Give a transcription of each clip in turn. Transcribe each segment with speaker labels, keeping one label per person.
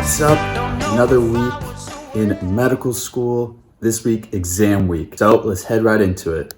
Speaker 1: What's up? Another week in medical school. This week, exam week. So let's head right into it.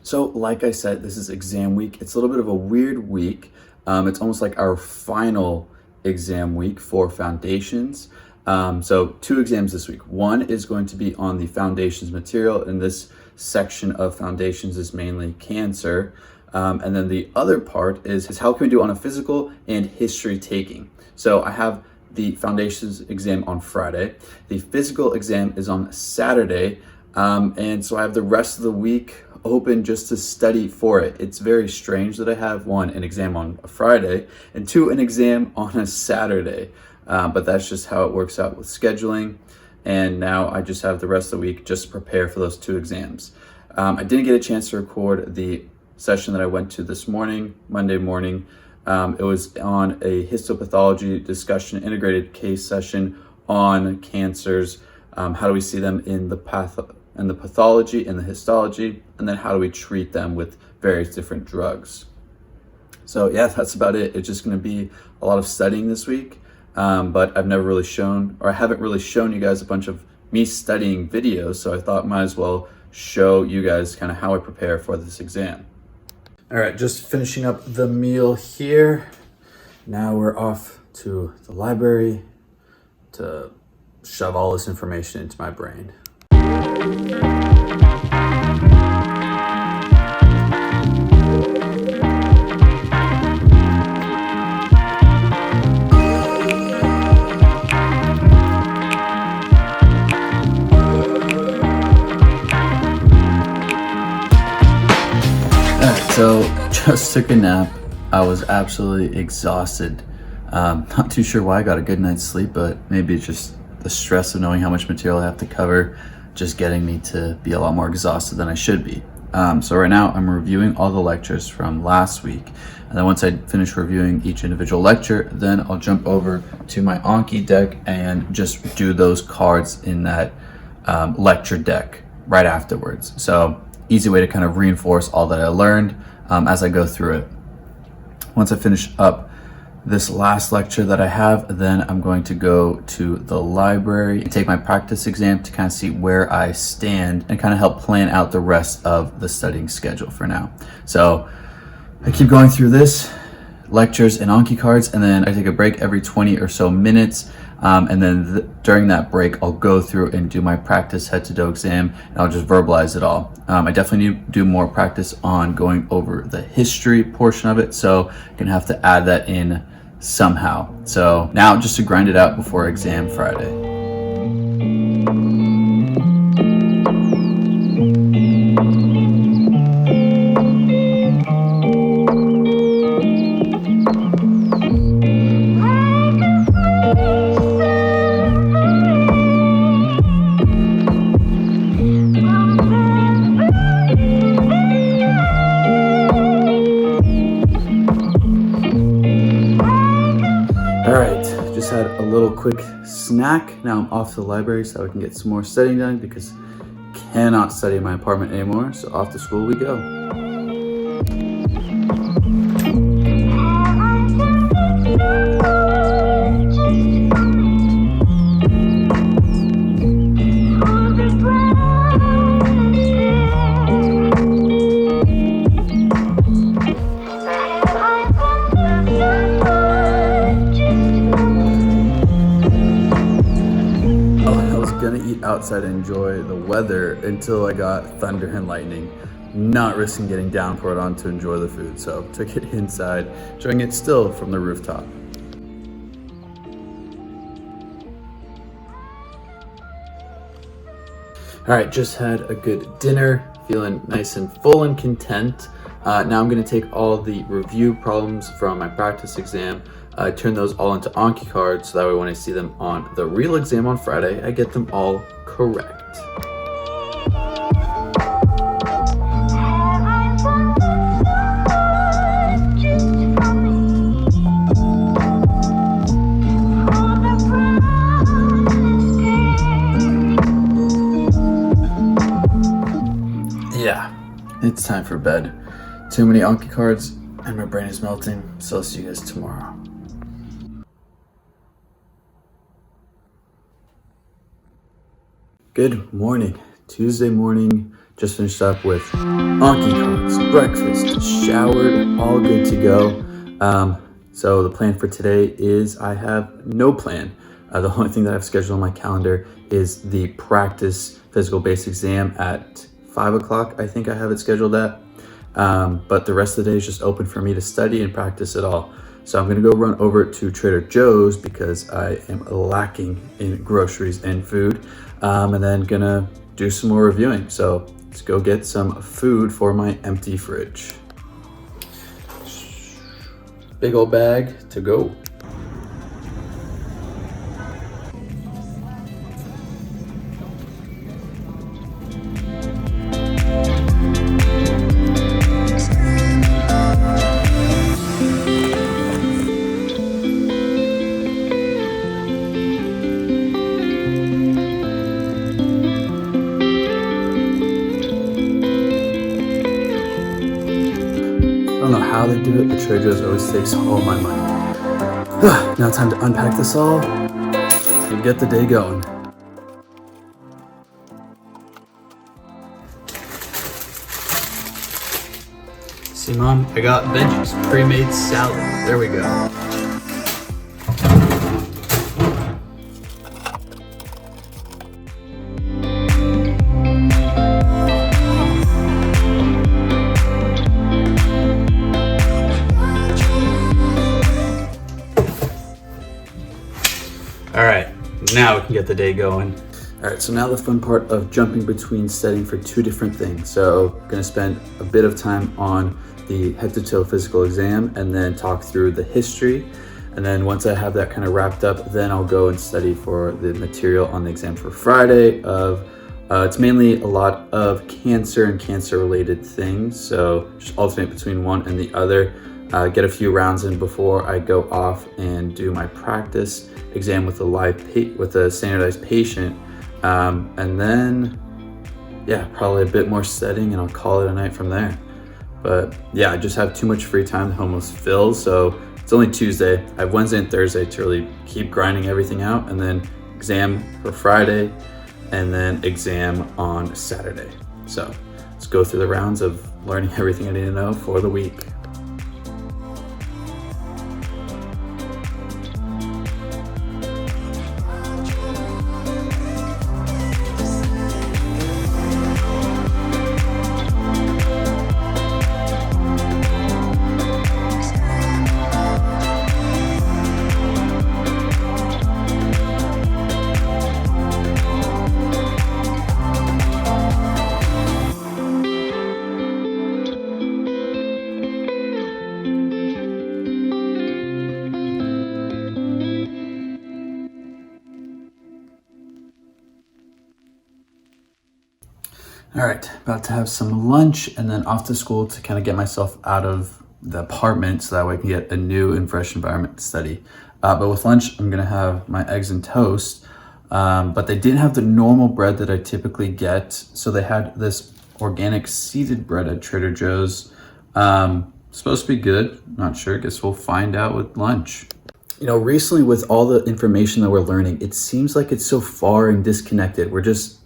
Speaker 1: So like I said, this is exam week. It's a little bit of a weird week. It's almost like our final exam week for foundations. So 2 exams this week. One is going to be on the foundations material, and this section of foundations is mainly cancer. And then the other part is how can we do on a physical and history taking. So I have the foundations exam on Friday. The physical exam is on Saturday. And so I have the rest of the week open just to study for it. It's very strange that I have 1, an exam on a Friday, and 2, an exam on a Saturday. But that's just how it works out with scheduling. And now I just have the rest of the week just to prepare for those 2 exams. I didn't get a chance to record the session that I went to this morning, Monday morning. It was on a histopathology discussion, integrated case session on cancers. How do we see them in the pathology and the histology, and then how do we treat them with various different drugs. So yeah, that's about it. It's just going to be a lot of studying this week, but I haven't really shown you guys a bunch of me studying videos, so I thought might as well show you guys kind of how I prepare for this exam. All right, just finishing up the meal here. Now we're off to the library to shove all this information into my brain. So just took a nap. I was absolutely exhausted. Not too sure why I got a good night's sleep, but maybe it's just the stress of knowing how much material I have to cover, just getting me to be a lot more exhausted than I should be. So right now I'm reviewing all the lectures from last week. And then once I finish reviewing each individual lecture, then I'll jump over to my Anki deck and just do those cards in that lecture deck right afterwards. So easy way to kind of reinforce all that I learned as I go through it. Once I finish up this last lecture that I have, then I'm going to go to the library and take my practice exam to kind of see where I stand and kind of help plan out the rest of the studying schedule for now. So I keep going through this, lectures and Anki cards, and then I take a break every 20 or so minutes. And then during that break, I'll go through and do my practice head-to-toe exam, and I'll just verbalize it all. I definitely need to do more practice on going over the history portion of it, so I'm gonna have to add that in somehow. So now just to grind it out before exam Friday. Just had a little quick snack. Now I'm off to the library so I can get some more studying done because I cannot study in my apartment anymore. So off to school we go. Outside and enjoy the weather until I got thunder and lightning, not risking getting downpoured on to enjoy the food, so took it inside, enjoying it still from the rooftop. All right, just had a good dinner, feeling nice and full and content. Now I'm going to take all the review problems from my practice exam, turn those all into Anki cards, so that way when I see them on the real exam on Friday, I get them all correct. Yeah, it's time for bed. Too many Anki cards and my brain is melting, so I'll see you guys tomorrow. Good morning. Tuesday morning, just finished up with Anki cards, breakfast, showered, all good to go. So the plan for today is I have no plan. The only thing that I've scheduled on my calendar is the practice physical base exam at 5 o'clock. I think I have it scheduled at. But the rest of the day is just open for me to study and practice it all. So I'm gonna go run over to Trader Joe's because I am lacking in groceries and food. And then gonna do some more reviewing. So let's go get some food for my empty fridge. Big old bag to go. I don't know how they do it, but Trader Joe's always takes all my money. Now time to unpack this all and get the day going. See, Mom, I got veggies, pre-made salad. There we go. All right, now we can get the day going. All right, so now the fun part of jumping between studying for two different things. So I'm gonna spend a bit of time on the head to toe physical exam and then talk through the history. And then once I have that kind of wrapped up, then I'll go and study for the material on the exam for Friday it's mainly a lot of cancer and cancer related things. So just alternate between one and the other. Get a few rounds in before I go off and do my practice exam with a standardized patient, and then probably a bit more studying, and I'll call it a night from there. But yeah, I just have too much free time. The home was filled, so it's only Tuesday. I have Wednesday and Thursday to really keep grinding everything out, and then exam for Friday, and then exam on Saturday. So let's go through the rounds of learning everything I need to know for the week. All right, about to have some lunch and then off to school to kind of get myself out of the apartment so that way I can get a new and fresh environment to study. But with lunch, I'm gonna have my eggs and toast, but they didn't have the normal bread that I typically get. So they had this organic seeded bread at Trader Joe's. Supposed to be good, not sure, guess we'll find out with lunch. You know, recently with all the information that we're learning, it seems like it's so far and disconnected.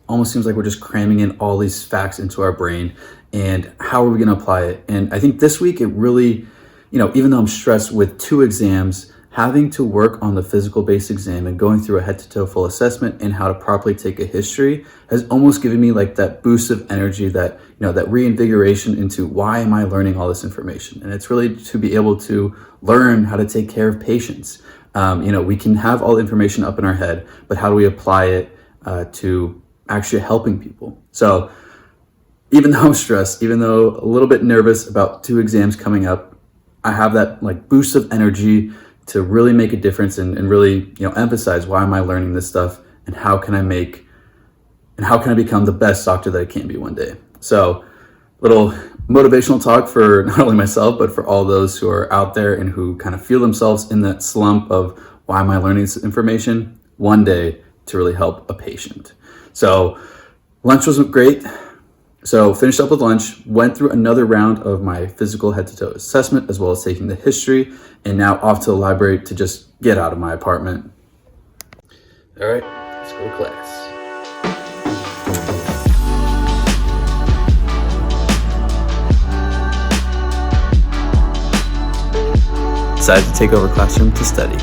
Speaker 1: Almost seems like we're just cramming in all these facts into our brain, and how are we gonna apply it? And I think this week it really, even though I'm stressed with two exams, having to work on the physical base exam and going through a head to toe full assessment and how to properly take a history has almost given me like that boost of energy, that reinvigoration into why am I learning all this information? And it's really to be able to learn how to take care of patients. We can have all the information up in our head, but how do we apply it to actually helping people? So even though I'm stressed, even though a little bit nervous about two exams coming up, I have that like boost of energy to really make a difference and really, emphasize why am I learning this stuff and how can I become the best doctor that I can be one day. So little motivational talk for not only myself, but for all those who are out there and who kind of feel themselves in that slump of why am I learning this information one day to really help a patient. So lunch wasn't great. So finished up with lunch, went through another round of my physical head-to-toe assessment, as well as taking the history, and now off to the library to just get out of my apartment. All right, let's go to class. Decided to take over classroom to study.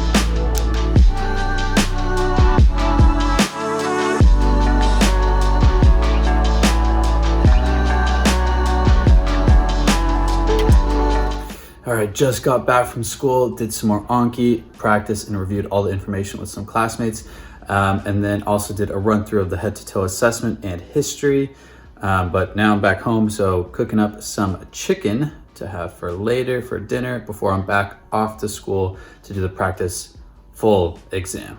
Speaker 1: All right, just got back from school, did some more Anki practice and reviewed all the information with some classmates. And then also did a run through of the head-to-toe assessment and history. But now I'm back home, so cooking up some chicken to have for later for dinner before I'm back off to school to do the practice full exam.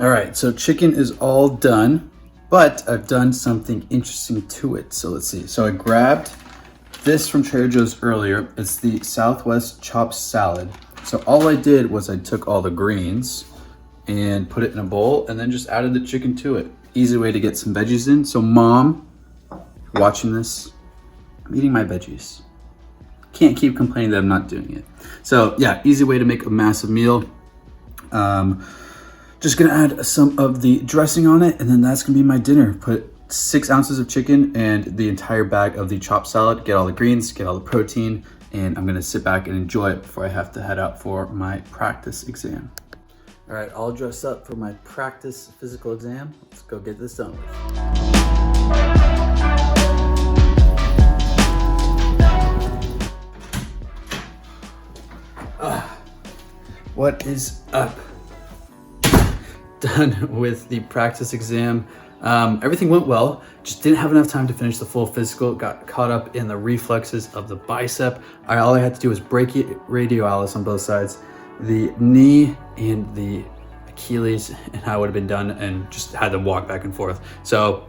Speaker 1: All right, so chicken is all done, but I've done something interesting to it. So let's see. So I grabbed this from Trader Joe's earlier. It's the Southwest chopped salad. So all I did was I took all the greens and put it in a bowl and then just added the chicken to it. Easy way to get some veggies in. So Mom, watching this, I'm eating my veggies. Can't keep complaining that I'm not doing it. So yeah, easy way to make a massive meal. Just gonna add some of the dressing on it, and then that's gonna be my dinner. Put 6 ounces of chicken and the entire bag of the chopped salad, get all the greens, get all the protein, and I'm gonna sit back and enjoy it before I have to head out for my practice exam. All right, all dressed up for my practice physical exam. Let's go get this done with. What is up? Done with the practice exam. Everything went well, just didn't have enough time to finish the full physical, got caught up in the reflexes of the bicep. All I had to do was brachioradialis on both sides, the knee and the Achilles, and I would have been done and just had to walk back and forth. So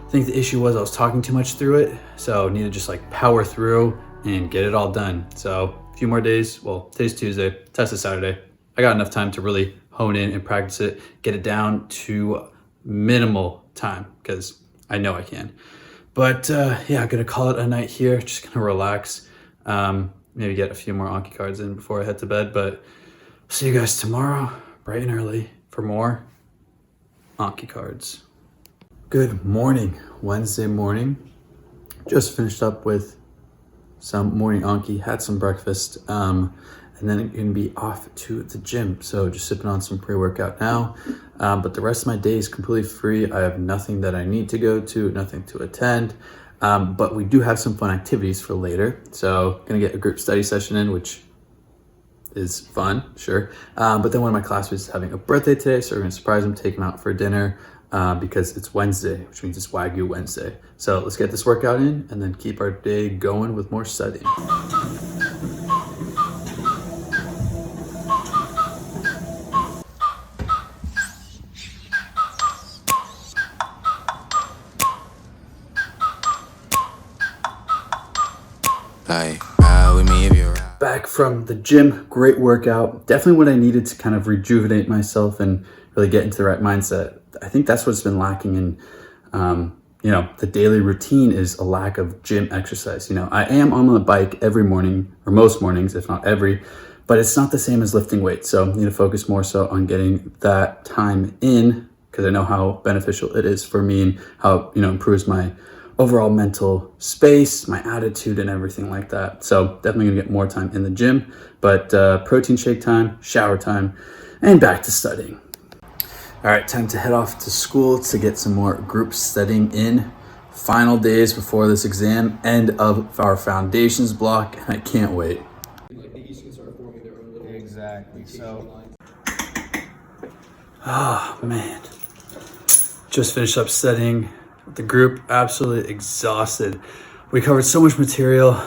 Speaker 1: I think the issue was I was talking too much through it, so I needed to just like power through and get it all done. So a few more days, well, today's Tuesday, test is Saturday. I got enough time to really hone in and practice it, get it down to minimal time, because I know I can. But yeah, I'm gonna call it a night here, just gonna relax. Maybe get a few more Anki cards in before I head to bed, but see you guys tomorrow, bright and early, for more Anki cards. Good morning, Wednesday morning. Just finished up with some morning Anki, had some breakfast, and then I'm gonna be off to the gym. So just sipping on some pre-workout now. But the rest of my day is completely free. I have nothing that I need to go to, nothing to attend. But we do have some fun activities for later. So gonna get a group study session in, which is fun, sure. But then one of my classmates is having a birthday today, so we're gonna surprise him, take him out for dinner because it's Wednesday, which means it's Wagyu Wednesday. So let's get this workout in and then keep our day going with more studying. Back from the gym, great workout. Definitely what I needed to kind of rejuvenate myself and really get into the right mindset. I think that's what's been lacking in, the daily routine is a lack of gym exercise. I am on the bike every morning, or most mornings, if not every, but it's not the same as lifting weights. So I need to focus more so on getting that time in, because I know how beneficial it is for me and how, improves my overall mental space, my attitude, and everything like that. So definitely gonna get more time in the gym, but protein shake time, shower time, and back to studying. All right, time to head off to school to get some more group studying in. Final days before this exam, end of our foundations block, and I can't wait. Exactly, so. Oh man, just finished up studying. The group, absolutely exhausted. We covered so much material.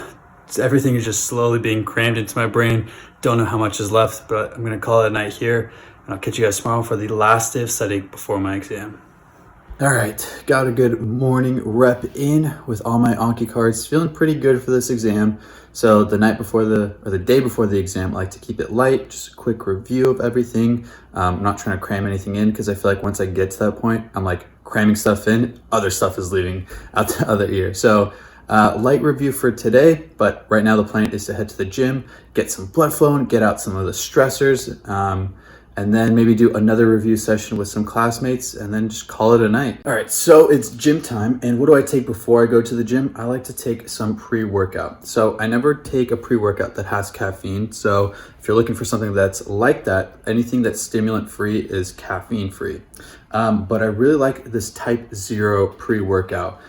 Speaker 1: Everything is just slowly being crammed into my brain. Don't know how much is left, but I'm gonna call it a night here. And I'll catch you guys tomorrow for the last day of studying before my exam. All right, got a good morning rep in with all my Anki cards. Feeling pretty good for this exam. So the day before the exam, I like to keep it light, just a quick review of everything. I'm not trying to cram anything in because I feel like once I get to that point, I'm like cramming stuff in, other stuff is leaving out the other ear. So light review for today, but right now the plan is to head to the gym, get some blood flowing, get out some of the stressors, and then maybe do another review session with some classmates and then just call it a night. All right, so it's gym time. And what do I take before I go to the gym? I like to take some pre-workout. So I never take a pre-workout that has caffeine. So if you're looking for something that's like that, anything that's stimulant free is caffeine free. But I really like this Type 0 pre-workout.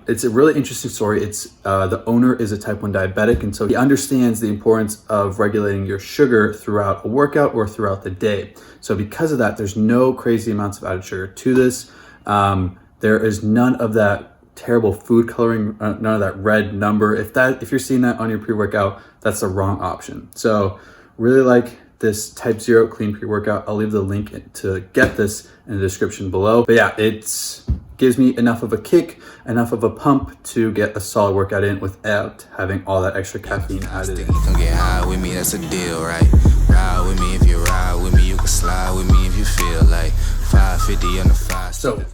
Speaker 1: It's a really interesting story. It's the owner is a type 1 diabetic, and so he understands the importance of regulating your sugar throughout a workout or throughout the day. So because of that, there's no crazy amounts of added sugar to this. There is none of that terrible food coloring, none of that red number. If you're seeing that on your pre-workout, that's the wrong option. So really like this Type 0 clean pre-workout. I'll leave the link to get this in the description below. But yeah, it's gives me enough of a kick, enough of a pump to get a solid workout in without having all that extra caffeine added in.
Speaker 2: Come get high with me, that's a deal, right? Ride with me if you ride with me, you can slide with me if you feel like 550 on the 5.
Speaker 1: So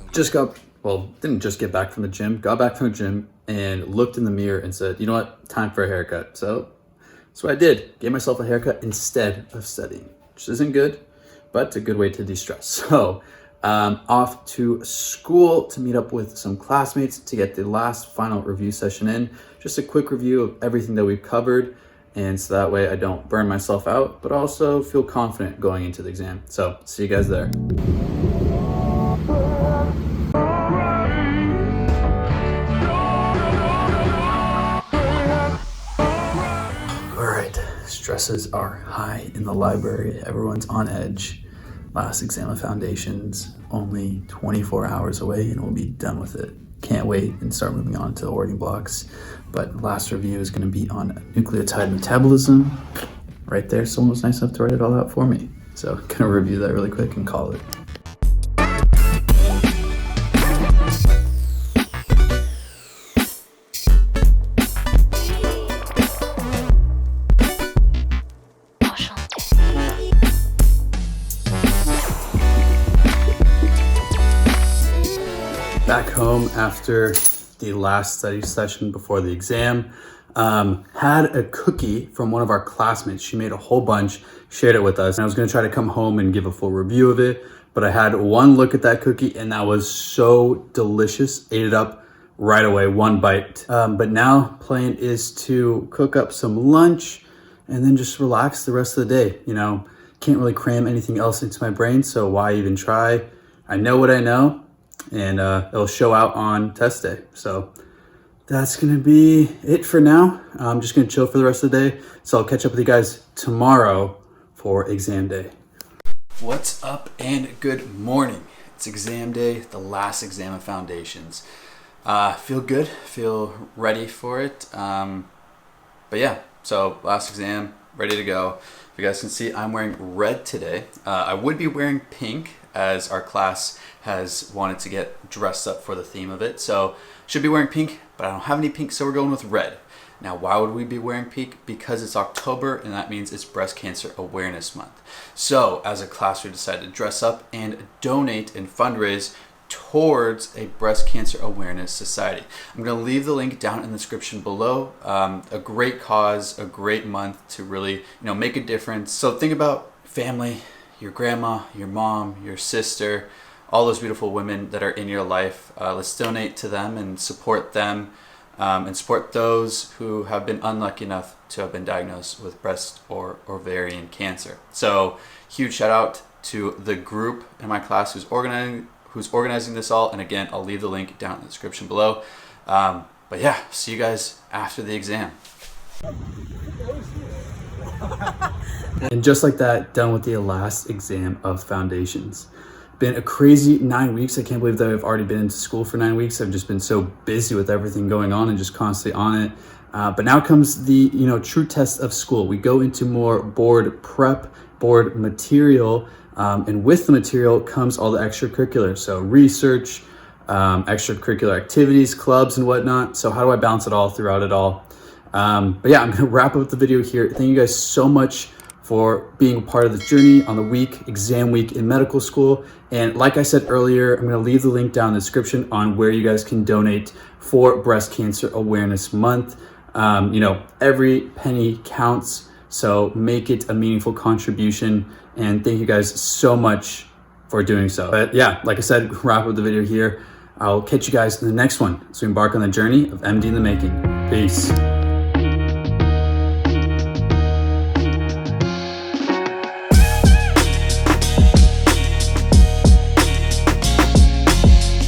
Speaker 1: didn't just get back from the gym, got back from the gym and looked in the mirror and said, you know what, time for a haircut. So that's what I did. Gave myself a haircut instead of studying, which isn't good, but it's a good way to de-stress. So off to school to meet up with some classmates to get the last final review session in. Just a quick review of everything that we've covered, and so that way I don't burn myself out, but also feel confident going into the exam. So see you guys there. All right, stresses are high in the library. Everyone's on edge. Last exam of foundations, only 24 hours away and we'll be done with it. Can't wait and start moving on to Oregon blocks. But last review is going to be on nucleotide metabolism. Right there, someone was nice enough to write it all out for me. So I'm gonna review that really quick and call it. Back home after the last study session before the exam, had a cookie from one of our classmates. She made a whole bunch, shared it with us, and I was gonna try to come home and give a full review of it, but I had one look at that cookie and that was so delicious. Ate it up right away, one bite. But now plan is to cook up some lunch and then just relax the rest of the day. You know, can't really cram anything else into my brain, so why even try? I know what I know, and it'll show out on test day. So that's gonna be it for now. I'm just gonna chill for the rest of the day. So I'll catch up with you guys tomorrow for exam day. What's up and good morning. It's exam day, the last exam of foundations. Feel good, feel ready for it. But yeah, so last exam, ready to go. If you guys can see, I'm wearing red today. I would be wearing pink as our class has wanted to get dressed up for the theme of it. So should be wearing pink, but I don't have any pink, so we're going with red. Now, why would we be wearing pink? Because it's October and that means it's Breast Cancer Awareness Month. So as a class, we decided to dress up and donate and fundraise towards a breast cancer awareness society. I'm going to leave the link down in the description below. A great cause, a great month to really, make a difference. So think about family, your grandma, your mom, your sister, all those beautiful women that are in your life. Let's donate to them and support them, and support those who have been unlucky enough to have been diagnosed with breast or ovarian cancer. So huge shout out to the group in my class who's organizing this all. And again, I'll leave the link down in the description below. But yeah, see you guys after the exam. And just like that, done with the last exam of foundations. Been a crazy 9 weeks. I can't believe that I've already been into school for 9 weeks. I've just been so busy with everything going on and just constantly on it. But now comes the true test of school. We go into more board prep, board material, and with the material comes all the extracurriculars. So research, extracurricular activities, clubs and whatnot. So how do I balance it all throughout it all? But yeah, I'm gonna wrap up the video here. Thank you guys so much for being a part of this journey on the week, exam week in medical school. And like I said earlier, I'm gonna leave the link down in the description on where you guys can donate for Breast Cancer Awareness Month. Every penny counts, so make it a meaningful contribution. And thank you guys so much for doing so. But yeah, like I said, wrap up the video here. I'll catch you guys in the next one as we embark on the journey of MD in the making. Peace.